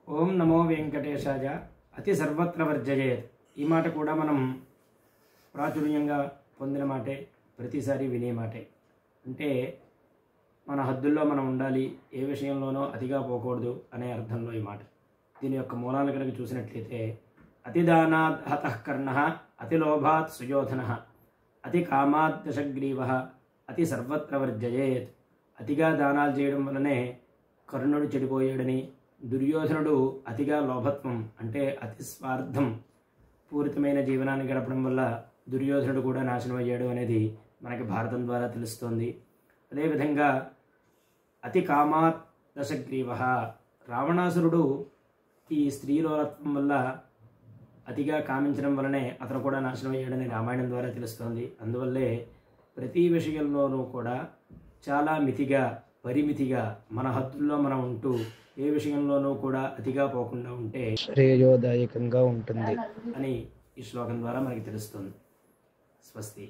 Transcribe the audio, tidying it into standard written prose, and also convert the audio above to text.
ఓం నమో వెంకటేశాయ అతి సర్వత్ర వర్జయేత్ ఈ మాట కూడా మనం ప్రాచుర్యంగా పొందిన మాటే, ప్రతిసారి వినే మాటే. అంటే మన హద్దుల్లో మనం ఉండాలి, ఏ విషయంలోనూ అతిగా పోకూడదు అనే అర్థంలో ఈ మాట. దీని యొక్క మూలాలు కనుక చూసినట్లయితే అతిదానాద్ హతః కర్ణః, అతి లోభాత్ సుయోధనః, అతి కామాత్ దశగ్రీవః, అతి సర్వత్ర వర్జయేత్. అతిగా దానాలు చేయడం వల్లనే కర్ణుడు చెడిపోయాడని, దుర్యోధనుడు అతిగా లోభత్వం అంటే అతి స్వార్థం పూరితమైన జీవనాన్ని గడపడం వల్ల దుర్యోధనుడు కూడా నాశనం అయ్యాడు అనేది మనకి భారతం ద్వారా తెలుస్తోంది. అదేవిధంగా అతి కామాత్ దశగ్రీవః, రావణాసురుడు ఈ స్త్రీలోలత్వం వల్ల అతిగా కామించడం వలనే అతను కూడా నాశనం అయ్యాడని రామాయణం ద్వారా తెలుస్తోంది. అందువల్లే ప్రతి విషయంలోనూ కూడా చాలా మితిగా, పరిమితిగా, మన హద్దుల్లో మనం ఉంటూ ఏ విషయంలోనూ కూడా అతిగా పోకుండా ఉంటే శ్రేయోదాయకంగా ఉంటుంది అని ఈ శ్లోకం ద్వారా మనకి తెలుస్తుంది. స్వస్తి.